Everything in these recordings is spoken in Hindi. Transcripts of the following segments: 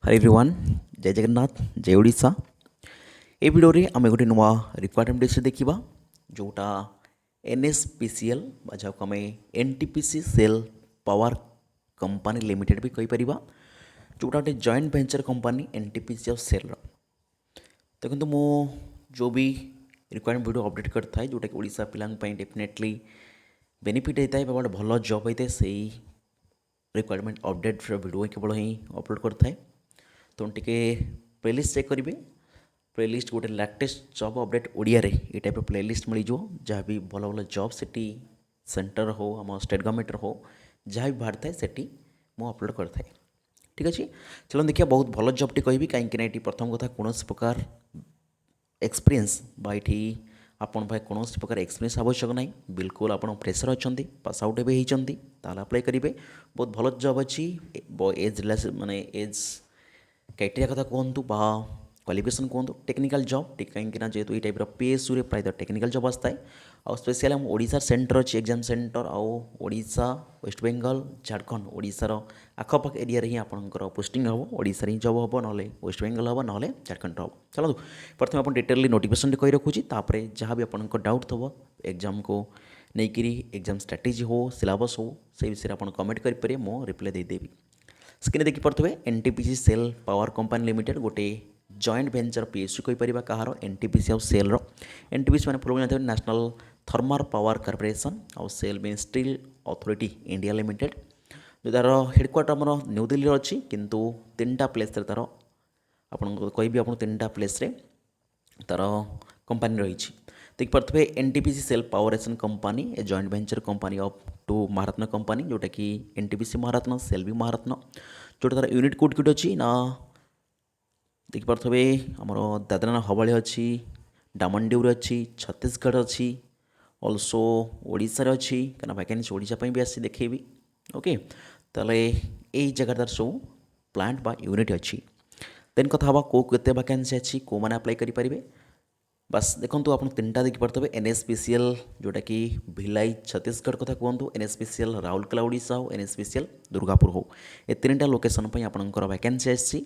हरे एवरीवन जय जगन्नाथ जय ओडिशा। ए वीडियो रे आमे गोटे नुआ रिक्वायरमेंट विषय देखिबा जोटा एनएसपीसीएल जहाँ को आम NTPC SAIL power company limited भी कही परिबा जोटा गोटे जॉइंट वेंचर कंपनी एनटीपीसी और सेल देखो मो जो भी रिक्वायरमेंट वीडियो अपडेट करता है जोटा कि ओडिशा पिलांग पई डेफिनेटली बेनिफिट होता है गोटे भल जॉब होता है से रिक्वायरमेंट अपडेट वीडियो केवल ही अपलोड करता है। तो टिके प्लेलिस्ट चेक करेंगे प्लेलिस्ट गोटे लाटेस्ट जॉब अपडेट ओडिया रे ये टाइप प्लेलिस्ट मिल जाए जहाँ भी भल भल जॉब सेटी सेंटर हो आम स्टेट गवर्नमेंट हो जहाँ भी बाहर थाए सेटी मु अपलोड करता है। ठीक अच्छे चलो देखिए बहुत भल जॉबटी कहि कहीं प्रथम कथा कौन प्रकार एक्सपीरियंस ये आपण भाई कौन प्रकार एक्सपीरियंस आवश्यक ना बिल्कुल आप फ्रेशर अच्छा पास आउट एवं होती अप्लाई करेंगे बहुत भल जॉब अच्छी एज माने एज क्राइटेरिया कथा कहतु बा क्वालिफिकेशन कहतु टेक्निकल जॉब कहीं जेहतु ये टाइप पीएसयू प्रायतः टेक्निकल जॉब आसता है और स्पेशली आम ओडिशा सेंटर अच्छी एग्जाम सेंटर आउ ओडिशा वेस्ट बेंगल झारखंड ओडिशार आखपाख एरिया ही आपंकर पोस्टिंग हम ओडिशा ही जॉब हम ना वेस्ट बेंगल हम ना झारखंड हम। चलो प्रथम आप डिटेली नोटिफिकेशन कही रखुच्छी जहाँ भी आप डाउट थो एग्जाम को लेकिन एग्जाम स्ट्राटेजी हो सिलेबस हो से विषय आप कमेंट करेंगे मो रिप्लाई देदेवी। स्क्रीन देखी पारे NTPC SAIL power company limited गोटे जॉइंट वेंचर पीएसयू कहीपर कहार एनटीपीसी और सेल एनटीपीसी मैंने फुल जानते नेशनल थर्मल पावर कॉर्पोरेशन और SAIL mean steel authority India limited जो तार हेडक्वार्टर आम न्यू दिल्ली अच्छी किंतु तीन टा प्लेस तार आपको कहि आप तीन टा प्लेस तार कंपनी रही देखिपे एनटीपीसी सेल पावरेशन company a joint venture company of two Maharatna company जोटा कि एनटीपीसी महारत्न सेल भी महारत्न जोटा तार यूनिट कोड किट अच्छी ना देखिपे आमर दादरा हवाली अच्छी डामनड्यूर अच्छी छत्तीसगढ़ अच्छी ऑल्सो ओडिशा अच्छी क्या वैकेंसी ओडिशा भी आसी देखेबी ओके ताले यही जगह तार सब प्लांट बा यूनिट अच्छी देन कथा हवा को केते वैकेंसी अच्छी को मैंने अप्लाई करेंगे बस देखो आप तीन टा देखिपे एनएसपीसीएल जोटा कि भिलाई छत्तीसगढ़ कथा कहतु एनएसपीसीएल राउरकेला ओडिशा हो एनएसपीसीएल दुर्गापुर हो ये तीन टा लोकेशन पर आपंकर वैकेंसी आसी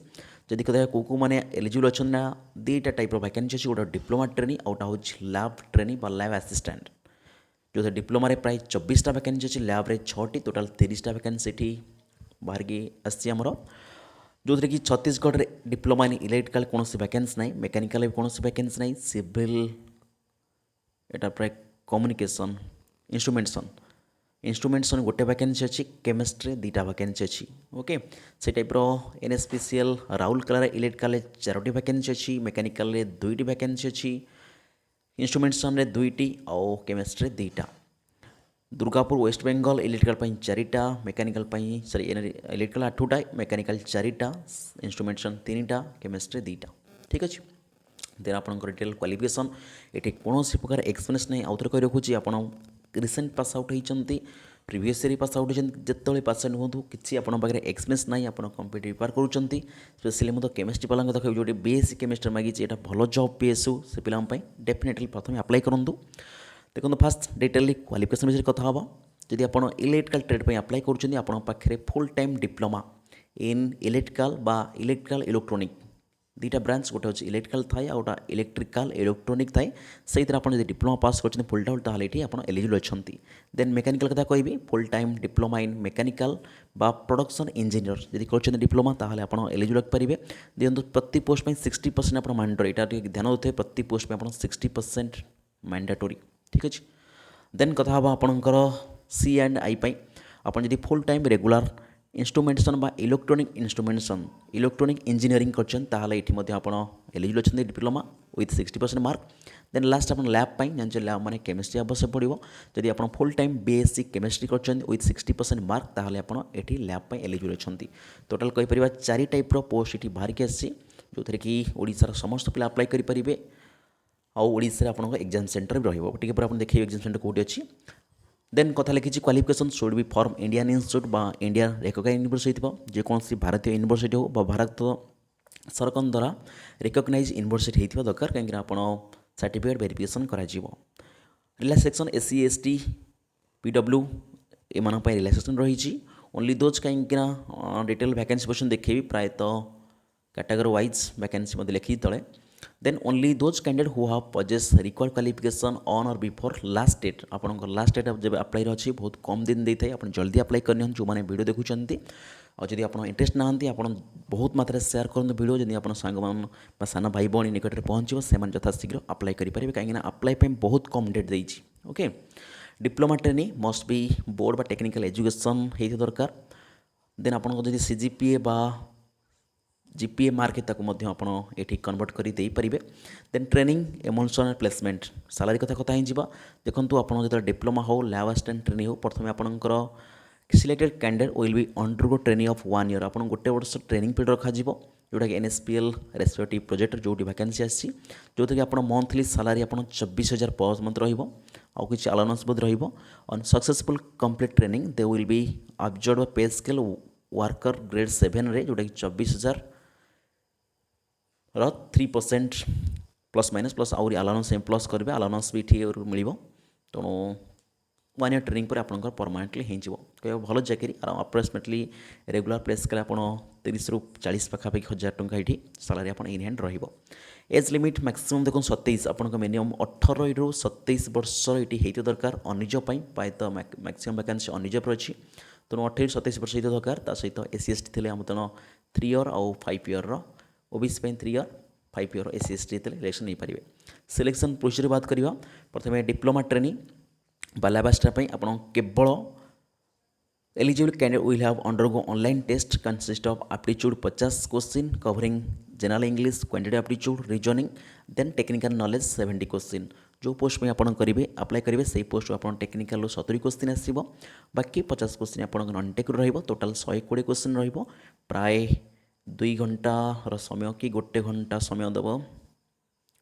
जदि कथा को मैंने एलिजिबल अच्छा ना दुईटा टाइप वैकेंसी अच्छी गोटे डिप्लोमा ट्रेनिंग आउटा हूँ लैब ट्रेनिंग बा लैब आसिस्टेंट जो डिप्लोमा प्राय 24टा वैकेंसी अच्छी लैब्रे 6टी टोटाल 30टा वैकेंसी बाहर की आमर जो कि छत्तीसगढ़ रे डिप्लोमा इन इलेक्ट्रिकल कौन वैकेंसी ना मेकानिकल कौन वैकेंसी ना सिविल एटा प्राय कम्युनिकेशन इंस्ट्रुमेंटेशन गोटे वैकेंसी अच्छी केमिस्ट्री दुईटा वैकेंसी अच्छी ओके से टाइप एनएसपीसीएल राउरकेला इलेक्ट्रिकल 4टी वैकेंसी अच्छी मेकानिकल 2टी वैकेंसी अच्छी इंस्ट्रुमेंटेशन 2टी और केमिस्ट्री 2टा दुर्गापुर वेस्ट बेंगल इलेक्ट्रिकल 4टा मेकानिकल सॉरी इलेक्ट्रिकल 8टा मेकानिकल 4टा इंस्ट्रुमेंटेशन 3टा केमिस्ट्री 2टा ठीक अच्छे देन आप डिटेल क्वालिफिकेशन ये कौन प्रकार एक्सपीरियंस नहीं आउ थे कही रखुच्छी आप रिसेंट पास आउट होती प्रीवियस ईयर पास आउट होती जिते पास आउट हूँ किसी पाखे एक्सपीरियंस ना आप कम्पिटेटिव प्रिपेयर करुँच स्पेशली मुझे केमिस्ट्री पाला देखिए जो बीएससी केमिस्ट्री मांगी यहाँ भल जॉब पीएसयू से पे डेफिनेटली प्रथम अप्लाई करूँ देखो फास्ट डिटेली क्वालिफिकेशन विषय कथा हाँ जदि आप इलेक्ट्रिकल ट्रेड पर अप्लाई कर full time diploma in electrical बा इलेक्ट्रिकल इलेक्ट्रोनिक दुईटा ब्रांच गोटे अच्छे इलेक्ट्रिकल थाए आउटा इलेक्ट्रिकल इलेक्ट्रोनिक थाए से आप डिप्लोमा पास कर फुल टाइम ताल ये आप एलिजिबल अच्छा देन मेकानिकल कथा कहि full time diploma in mechanical बा प्रोडक्शन इंजीनियर जदि कर डिप्लोमा ताहले आप एलिजिबल रखिपारे देखो प्रति पोस्ट में 60% आप मैंडेटरी यहाँ ध्यान देते प्रति पोस्ट में आप 60% मैंडेटरी ठीक अच्छे देन कथा हाँ आपणकर सी एंड आई आप फुल टाइम रेगुलर इंस्ट्रुमेंटेशन बा इलेक्ट्रोनिक इंस्ट्रुमेंटेशन इलेक्ट्रोनिक इंजीनियरिंग कर एलिजिबल अच्छा diploma with 60% mark then last आप लैब जानते लैब मैंने केमिस्ट्री आवश्यक पड़ो जदि आप फुल टाइम बीएससी केमिस्ट्री कर विथ 60% मार्क ताहले आप ये लैब एलिजिबल अच्छा टोटाल कहीपर 4 टाइप पोस्ट ये बाहर की आसी जो थे कि ओडिशार समस्त पिला अप्लाई करेंगे आउ ओडिशा आपन एग्जाम सेंटर भी रही आप देखिए एग्जाम सेंटर कौटी अच्छी देन कथा लिखी qualification should be form Indian institute बा इंडिया रिकग्नाइज यूनिवर्सिटी जेकोसी भारतीय यूनिवर्सिटी हो भारत सरकार द्वारा रिकग्नाइज यूनिवर्सिटी होता दरकार कहीं आप certificate verification relaxation SC ST PW M relaxation रही ओनली दोज कहीं डिटेल वैकेंसी क्वेश्चन देखेबी प्रायतः कैटेगरी वाइज वैकेंसी मध्य लिखी तले then only those candidate who have possess required qualification on or before last date आपंकर लास्ट डेट जब अप्लाई अच्छी बहुत कम दिन देता है आप जल्दी अप्लाई करनी जो मैंने वीडियो देखुंत और जब आप इंटरेस्ट ना आप बहुत मात्रा शेयर करूँ वीडियो जब आप सांग सान भाई भौणी निकट में पहुँचो से यथाशीघ्र अप्लाई करेंगे कहीं अप्लाई बहुत कम डेट देती okay diploma training must be board बा टेक्निकल एजुकेशन होता दरकार देन आपको जब सीजीपीए बा जीपीए मार्क ये कन्वर्ट कर दे पारे then training emotional placement salary कथा कथा ही देखो आप जो डिप्लोमा हो लैब असिस्टेंट ट्रेनिंग हो प्रथम आपंकर selected candidate will be undergo training of 1 year आपको गोटे वर्ष ट्रेनिंग पीरियड रखा जोटा कि एनएसपीएल रेस्पेक्टिव प्रोजेक्ट जो वैकेंसी आसी जो कि आप मंथली सालारी आप 24,000 पर मंथ रहा कि अलाउंस बोध run successful complete training they will be observe पे स्केल वर्कर ग्रेड 7 रे जोटा कि 24,000 3% प्लस माइनस प्लस आउरी अलाउंस प्लस करेंगे अलाउंस भी ठीक मिल तेणु 1 ईयर ट्रेनिंग पर आपंकर परमानेंटली हो भल चाकरी अप्रोक्सीमेटली रेगुलर प्लेस कले आप 30 ରୁ 40 पाखापाखि 1,000 टंका ये सालारी आप in hand age limit maximum देखो 27 आपंक मिनिमम 18 ରୁ 27 वर्ष ये होता दरकार अनिज प्रायतः मैक्सिमम वैकेंसी अनिज पर अच्छी तेणु 18 ରୁ 27 वर्ष होता दरकार ता सहित एससी एसटी थे आम तेणु 3 ईयर आउ 5 year OBC 3 year 5 year SC ST election नहीं पारे सिलेक्शन प्रोसीजर बात करवा प्रथम डिप्लोमा ट्रेनिंग बालाबास्टा आप केवल eligible candidate will have undergo online test consist of aptitude 50 question covering general English quantity aptitude reasoning then technical knowledge 70 question जो पोस्ट में आप करेंगे अप्लाई करेंगे से पोस्ट आप टेक्निकल 70 क्वेश्चन आसो बाकी 50 क्वेश्चन आप नॉन टेक टोटाल 120 क्वेश्चन प्राय 2 घंटार समय कि गोटे घंटा समय देव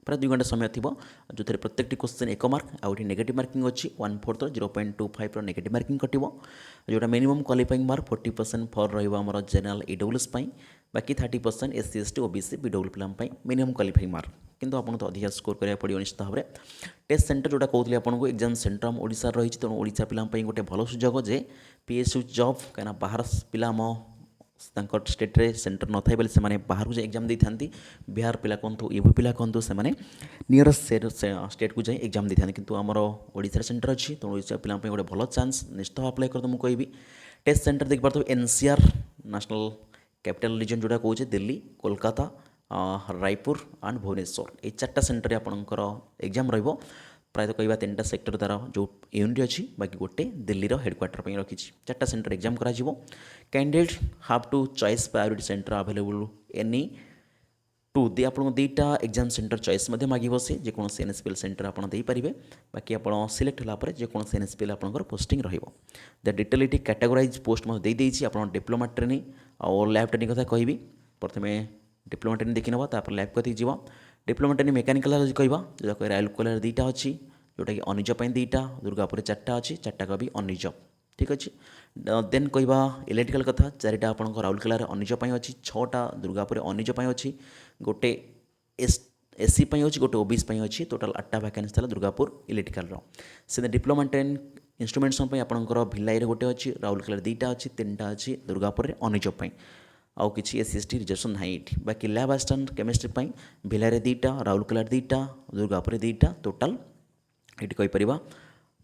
प्राय 2 घंटा समय थी जो प्रत्येक question 1 mark out negative marking अच्छी 1/4 0.25 नेगेटिव मार्किंग कटो जोटा मिनिमम क्वालिफाइंग मार्क 40% फॉर रहा जनरल ईडब्ल्यूएस बाकी 30% एससी एसटी ओबीसी बीडब्ल्यू पिलांपाई मिनिमम क्वालिफाइंग मार्क किंतु आपको तो अधिक स्कोर करा पड़ो निश्चित भाव में टेस्ट सेंटर जोटा कहते आपको एग्जाम सेंटर आम ओडिशा रही तेणु ओडिशा पिलांपाई गोटे भल सुजोग जे पीएसयू जॉब कहीं बाहर पिला आम स्टेट रे सेंटर न था से बाहर को एग्जाम था बिहार पिला कहतु यूपी पिला कहतु से नियरेस्ट स्टेट को जाए एग्जाम था कि आमर ओडिशा सेंटर अच्छी तेणु ओडिशा पिला गोटे भल चान्स निश्चित अप्लाई कर मुझे कहि टेस्ट सेंटर देख पार्थ एनसीआर नेशनल कैपिटल रीजन जोटा कहे दिल्ली कोलकाता रायपुर एंड भुवनेश्वर ये 4टा सेंटर आपंकर एग्जाम रही प्रायतः कहवा 3टा सेक्टर द्वारा जो यूनिट अच्छी बाकी गोटे दिल्ली हेडक्वार्टर पर रखी 4टा सेंटर एग्जाम करा candidate have to choice priority centre available any two दी आप 2टा एग्जाम सेंटर चॉइस मांग से जेकोसी एनएसपीएल सेंटर आप पारे बाकी आप सिलेक्ट होगापर जेकोसी एनएसपीएल आप पोस्टिंग द डिटेलिटी कैटेगोराइज पोस्ट देदेजी आप डिप्लोमा ट्रेनिंग और लैब ट्रेनिंग कथा कहि प्रथम डिप्लोमा ट्रेनिंग देखी ना तापर लैब कथी जी डिप्लोमा ट्रेनिंग मेकानिकल कहवा जो राउरकेला 2टा अच्छी जोटा कि अनिज 2टा दुर्गापुर 4टा अच्छी 4टा भी अनिज ठीक अच्छे देन कहवा इलेक्ट्रिकल कथा 4टा आप राउरकेला अनिज अच्छी 6टा दुर्गापुर अनिज अच्छी गोटे एससी अच्छी गोटे ओबीसी अच्छी टोटाल 8टा वैकेंसी था दुर्गापुर इलेक्ट्रिकल से डिप्लोमा ट्रेनिंग इंस्ट्रुमेंट्स आपंकर भिलाई गोटे अच्छी राउरकेला 2टा अच्छी 3टा अच्छी दुर्गापुर अनिज आउ कि एससी एसटी रिजर्वेशन ना ये बाकी लैब असिस्टेंट केमिस्ट्री भिलाई 2टा राउरकेला 2टा दुर्गापुर 2टा टोटाल ये कहीपर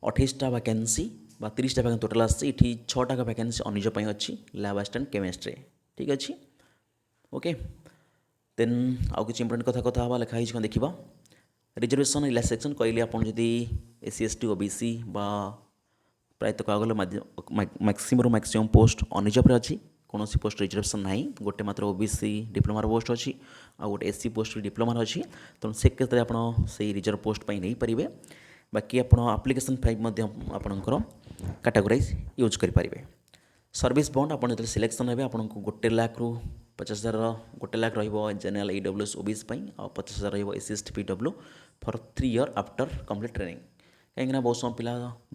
28टा वैकेंसी 30टा वैकेंसी टोटाल आसी 6टा वैकेंसी अनिज अच्छी लैब असिस्टेंट केमिस्ट्री ठीक अच्छे ओके देन आउ कि इंपोर्टेंट कथा कथा लिखाई देखा रिजर्वेशन रिलैक्सेशन कहले आप एससी एसटी ओबीसी बा प्रायतः कह गले मैक्सिमम पोस्ट अनिज पर अच्छी कौन पोस्ट रिजर्वेशन ना गोटे मात्र ओबीसी डिप्लोमार पोस्ट अच्छी आ गोटे एससी पोस्ट डिप्लोमार अच्छी तेणु से क्षेत्र में आप रिजर्व पोस्ट नहीं पारे बाकी आप आप्लिकेसन फाइल आपंकर कैटेगोराइज यूज करेंगे सर्विस बॉन्ड आप जो सिलेक्शन हे आपको 1 लाख रू 50,000 1 लाख जनरल ईडब्ल्यूएस ओबीसी और 50,000 SC ST PW for 3 year after complete training कहीं बहुत समय पिला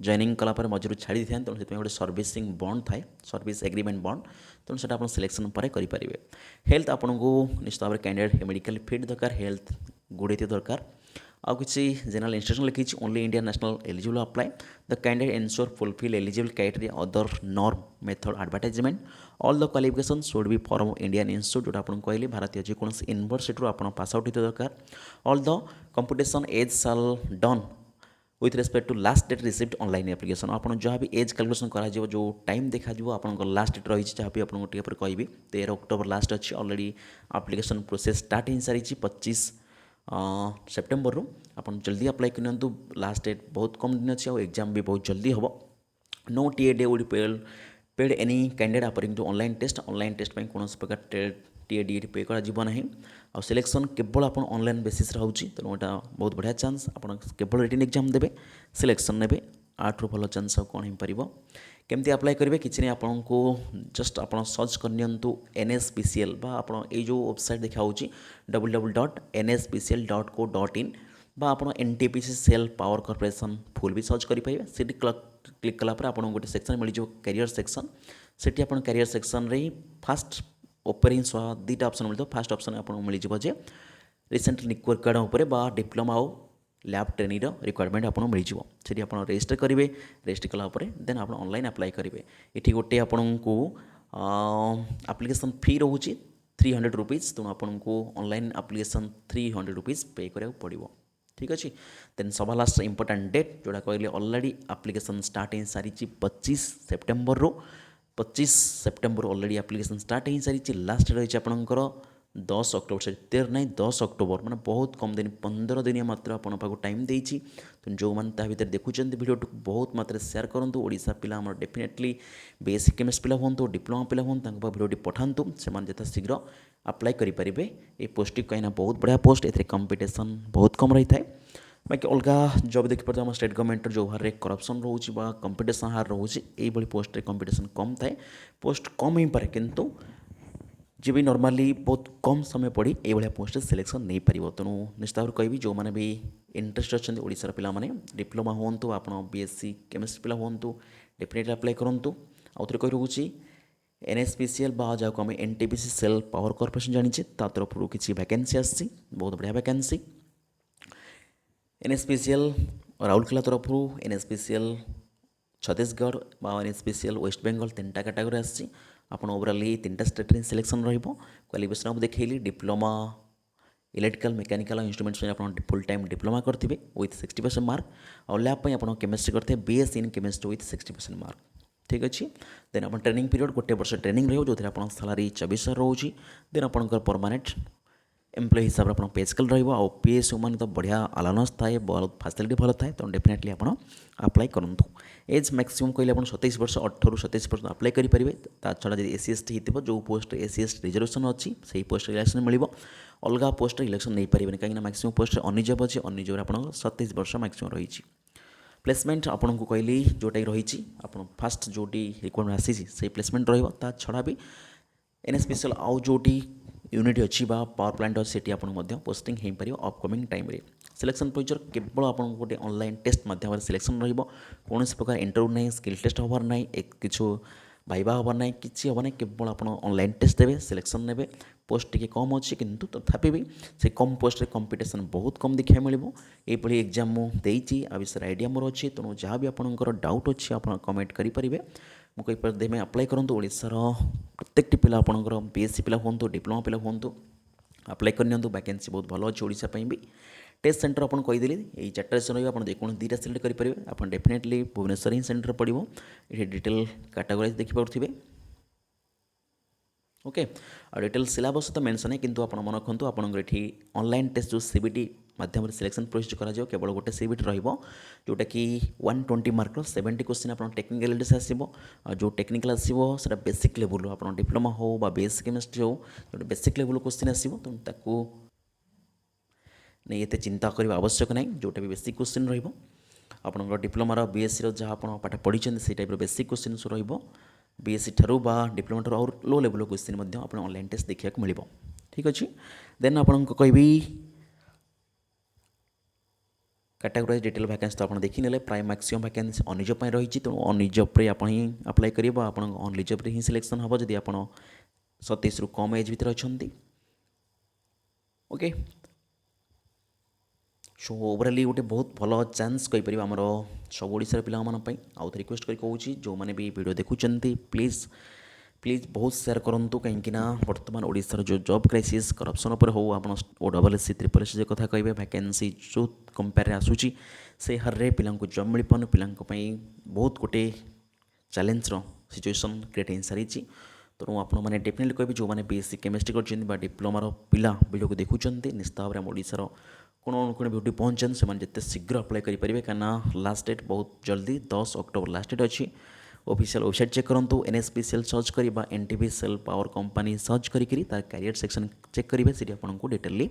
जॉइनिंग कलापर मझे छाड़ी था तेणु से गोटे सर्विसिंग बॉन्ड थाए सर्विस एग्रीमेंट बॉन्ड तेणु से आप सिलेक्शन पर करेंगे हेल्थ आपको निश्चित भाव में कैंडिडेट मेडिकल फिट दरकार हेल्थ गुड होती दरकार आउ किसी जनरल इंस्ट्रक्शन लिखी only India national eligible apply the candidate ensure fulfil eligible criteria other method method advertisement all the qualification should be from Indian institute जोटा आपको कहली भारतीय जेकोसी यूनिवर्सिटी आप पास आउट होते दरकार ऑल द कंपिटिशन एज साल done with respect to last date received online application आप जहाँ भी एज कैलकुलेशन करा जो टाइम देखा आप लास्ट डेट रही जहाँ भी आपको टे कहबी 13 अक्टोबर लास्ट अच्छी ऑलरेडी एप्लिकेशन प्रोसेस स्टार्ट हो सारी 25 सेप्टेम्बर रू आप जल्दी अप्लाई कर लास्ट डेट बहुत कम दिन अच्छी एग्जाम भी बहुत जल्दी हम no TA DA would paid any candidate according to online test में कौन प्रकार टीए डी पे कर सिलेक्शन केवल आप ऑनलाइन बेसिस रोचे तेणु यहाँ बहुत बढ़िया चांस आप केवल रिटन एग्जाम देवे सिलेक्शन ने आठ भल चांस कौन हो पार केमती अप्लाई करेंगे किसी नहीं आपको जस्ट आप सर्च करनी NSPCL आप जो वेबसाइट देखा www.nspcl.co.in बा आप NTPC SAIL power corporation full भी सर्च करेंगे से क्लिक कलापर आपको गोटे सेक्शन मिल कैरियर सेक्शन से कैरियर सेक्शन रे ही फास्ट ओपर ही दुईटा ऑप्शन मिलता फास्ट ऑप्शन आपको मिल जाए रिसेंटली रिक्वायर्ड उपर बा डिप्लोमा और लैब ट्रेनिंग रिक्वायरमेंट आपको मिल जाए आप रेजिस्टर करेंगे रेजिस्टर कलापर देन आप ऑनलाइन अप्लाई करेंगे ये गोटे आपन को एप्लिकेशन फी रोचे 300 रुपीज़ तेणु आपको ऑनलाइन एप्लिकेशन 300 रुपीज़ पे करा पड़ो ठीक अच्छे देन सभा लास्ट इंपोर्टाट डेट जोड़ा कहले ऑलरेडी एप्लिकेशन स्टार्ट हो सारी 25 सेप्टेम्बर रू 25 सेप्टेम्बर ऑलरेडी एप्लिकेशन स्टार्ट हो सारी लास्ट रही आपंकर 10 अक्टोबर से 13 नहीं 10 अक्टोबर मैंने बहुत कम दिन 15 दिन मात्र आपको टाइम देती तो जो मैंने भितर देखुं भिडियो बहुत मात्रा शेयर करूँ ओडिशा पिला डेफिनेटली बीएससी केमिस्ट्री पिला हूँ डिप्लोमा पिला हूँ भिडियो पठातु से यथा शीघ्र अप्लाई करेंगे ये पोस्ट कहीं बहुत बढ़िया पोस्ट ए कंपिटिशन बहुत कम रही है बाकी अलग जब देखिए आम स्टेट गवर्नमेंट जो हारे करप्शन रोचे कंपिटिशन हार रोचे ये पोस्ट कंपिटिशन कम थाए पोस्ट कम हो पाए किंतु जी भी नॉर्मली बहुत कम समय पड़ी ये पोस्ट सिलेक्शन नहीं पार तेणु निश्चित भाव कहि जो मैंने भी इंटरेस्ट अच्छा ओडिशार पिला माने डिप्लोमा हूँ आप बीएससी केमिस्ट्री पिला हूँ डेफिनेटली अप्लाई करूँ आउ थे कही रोचे NSPCL बा जहाँ आम NTPC सेल पावर कॉर्पोरेशन जानी तरफ किसी वैकेंसी आसी बहुत बढ़िया वैकेंसी NSPCL राउरकेला तरफ NSPCL छत्तीसगढ़ बा NSPCL वेस्ट बेंगल 3टा कैटेगरी आसी आपन ओवराली 3टा स्टेट रे सिलेक्शन रहिबो क्वालिफिकेशन आप देखैली डिप्लोमा इलेक्ट्रिकल मेकानिकल इंस्ट्रूमेंट्स में आप फुल टाइम डिप्लोमा करथिबे विथ 60% मार्क और लैब पे आप केमिस्ट्री करथे BS in chemistry with 60% mark ठीक अच्छे देन आप ट्रेनिंग पीरियड गोटे वर्ष ट्रेनिंग रही जो आप सालारी 24,000 रोचे देन आपंकर परमानेंट एम्प्लॉय हिसाब से पे स्केल रहा PSU मान तो बढ़िया अलाउंस थाए बहुत फैसिलिटी भल थाए तो डेफिनेटली आप अप्लाई करूँ एज मैक्सिमम कहले आप 27 वर्ष 18 ରୁ 27 पर्यटन अप्लाई करेंगे ता छड़ा जब SC ST हो जो पोस्ट SC ST रिजर्वेशन अच्छी से पोस्ट इलेक्शन मिल अलग पोस्ट इलेक्शन नहीं पारे कहीं मैक्सिमम पोस्ट अनरिजर्व अच्छे अनरिजर्व आप 27 वर्ष मैक्सिमम रही प्लेसमेंट आपन को कहली जोटा रही आप फास्ट जोटी रिक्वायरमेंट आसी से प्लेसमेंट रहा छड़ा भी NSPCL आउ जोटी यूनिट अच्छी पावर प्लांट अच्छी से आपको पोस्टिंग हो पार अपकमिंग टाइम सिलेक्शन प्रोसीजर केवल आप गोटे ऑनलाइन टेस्ट मध्यम सिलेक्शन कौन प्रकार इंटरव्यू नहीं स्किल टेस्ट हबार ना किछु भाइबा हबार ना कि हम ना केवल आप ऑनलाइन टेस्ट देवे सिलेक्शन ने पोस्ट टी कम अच्छी किंतु तथापि भी से कम पोस्ट कंपिटिशन बहुत कम देखा मिले ये एग्जाम मुझे आ विषय आइडिया मोर अच्छी तेणु जहाँ भी आपंकर डाउट अच्छी आप कमेंट करेंगे मुझे देमें अप्लाई करूँ ओडिशार प्रत्येकटी पिला आपंकर BSC पिला हूँ डिप्लोमा पिला हूँ अप्लाई करनी वैकेंसी बहुत भल अच्छे ओडिशा भी टेस्ट सेंटर आपको कहीदेली यही 4टा सेक्शन रहा जेको 2टा सिलेक्ट करेंगे आप डेफिनेटली भुवनेश्वर ही सेंटर पड़ो ये डिटेल कैटेगोराइज देखिपे ओके और डिटेल सिलेबस तो मेंशन है किंतु आप मन रखु आपंकर ये ऑनलाइन टेस्ट जो CBT माध्यम सिलेक्शन प्रोसीजर करा केवल गोटे CBT जोटा कि 120 मार्क 70 क्वेश्चन आप टेक्निकल से आसो जो टेक्निकल आसो से बेसिक लेवल आप डिप्लोमा हो BSC केमिस्ट्री हो जो बेसिक लेवल क्वेश्चन आसो तेणु नहीं ये चिंता करने आवश्यक ना जोटा भी बेसिक क्वेश्चन रहा डिप्लोमार BSC जहाँ आप पाठ पढ़ी से टाइप बेसिक क्वेश्चन रहा BSC ठारू बा डिप्लोमा ठारू और लो लेवल क्वेश्चन आप ऑनलाइन टेस्ट देखा मिल ठीक अच्छे देन आपको कहबी कैटेगोराइज डिटेल वैकेंसी तो आप देखी ना प्राय मैक्सिमम वैकेंसी अनरिजर्व रही तेणु अनरिजर्व आप ही अप्लाई करेंगे आप अनरिजर्व ही सिलेक्शन हम जब आप 27 ରୁ कम एज भर अच्छा ओके सो ओवराली गोटे बहुत भल चान्स कहीपर आमर सब ओडार पाई आउ रिक्वेस्ट कर कहूँ जो मैंने भी वीडियो देखुं प्लीज़ प्लीज़ बहुत सेयार करूँ कहीं बर्तमान ओडार जो जॉब क्राइसिस करप्शन उपर हो आप OSS ट्रिपल एस कथा कहे वैकेंसी जो कंपेयर आसूची से हार में पिला जॉब मिल पान पिलांई बहुत गोटे चैलेंज सिचुएशन क्रिएट हो सारी तेणु आपण मैंने डेफिनेटली कहे जो मैंने BSc केमिस्ट्री कर डिप्लोमार पिला वीडियो को देखुं निश्चित भाव में ओडार कोण अनुकोण भिडी पहुँचन से जिते शीघ्र अप्लाई करेंगे कहीं लास्ट डेट बहुत जल्दी 10 अक्टोबर लास्ट डेट अच्छी ऑफिशियल वेबसाइट चेक करूँ NSPCL सर्च करा NTPCL पावर कंपनी सर्च करी तार कैरियर सेक्शन चेक करेंगे सीटी आपको डिटेली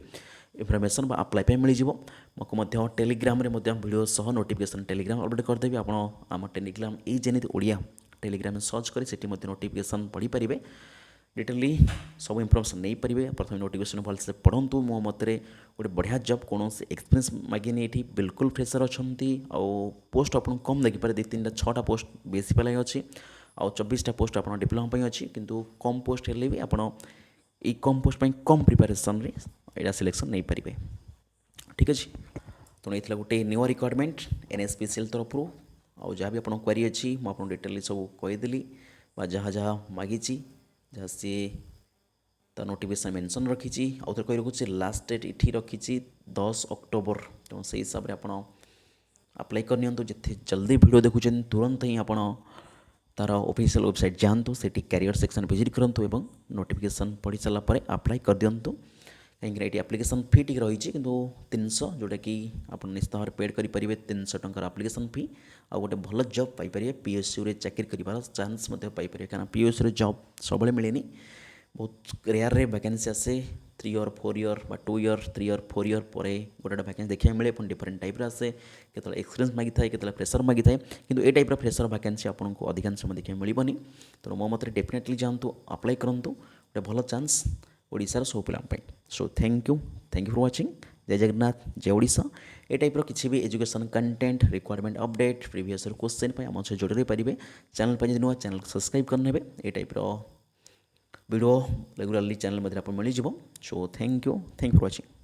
इनफर्मेशन अप्लाई मिल जाए टेलीग्राम वीडियो सह नोटिफिकेशन टेलीग्राम अपडेट करदेवी आप टेलीग्राम ये जेनित ओडिया टेलीग्राम में सर्च करी सेठी नोटिफिकेशन पढ़ी पारे डिटेली सब इनफर्मेशन नहीं पारे प्रथम नोटिफिकेशन भलसे पढ़ु मो मतरे गोटे बढ़िया जॉब कौन एक्सपीरियंस मागिनी ये बिल्कुल फ्रेशर अच्छा पोस्ट आपको कम देखिपारे 2-3टा 6टा पोस्ट BSc पाई अच्छी आउ 24टा पोस्ट आप डिप्लोमा अच्छी किंतु कम पोस्ट हेल्ले भी आपड़ ये कम पोस्ट कम प्रिपेरेसन यहाँ सिलेक्शन नहीं पारे ठीक अच्छे तेणु ये गोटे न्यू रिक्वायरमेंट NSPCL तरफ आउ जहाँ भी आपको क्वेरी अच्छी मुझे डिटेली सब कहीदेली जहाँ जहाँ मागी जहाँ सी तो नोटिफिकेशन मेंशन रखी आउ थे कही रखुच्छे लास्ट डेट ये रखी 10 अक्टोबर तेणु से हिसाब से आप अप्लाई करनी जिते जल्दी वीडियो देखुं तुरंत ही आप तार ऑफिशियल वेबसाइट जातु से कैरियर सेक्शन विजिट करूँ और नोटिफिकेशन पढ़ी सारापर अप्लाई कर दिंतु कहीं ये एप्लिकेशन फी टी रही कि 300 जोटा कि आप निश्चित भाव पेड करेंगे 300 टंकार एप्लिकेशन फी आ गोटे भल जॉब पाइपर PSU रे चाकरी कर चान्स पाइपर कहीं PSU रे जॉब सब मिलेनि बहुत रेयर रे वैकेंसी आसे 3 और 4 ईयर 2 ईयर 3 ईयर 4 ईयर पर गोटे वैकेंसी देखा मिले डिफरेंट टाइप आसे के एक्सपीरियंस मागी थाए के प्रेसर मागी थाए किंतु ए टाइप फ्रेसर वैकेंसी आपको अधिकांश देखा मिलनी तेणु मो मत डेफिनेटली जातु अप्लाई करूँ गोटे भल चान्स ओडार सब पिलां so thank you for watching जय जगन्नाथ जय ओडिशा ए टाइप किसी भी education content requirement update previous question आम सहित जोड़ी पारे चैनल पर नुआ चैनल सब्सक्राइब करने ए टाइप वीडियो रेगुलारली चैनल मध्य मिल जाव so thank you for watching.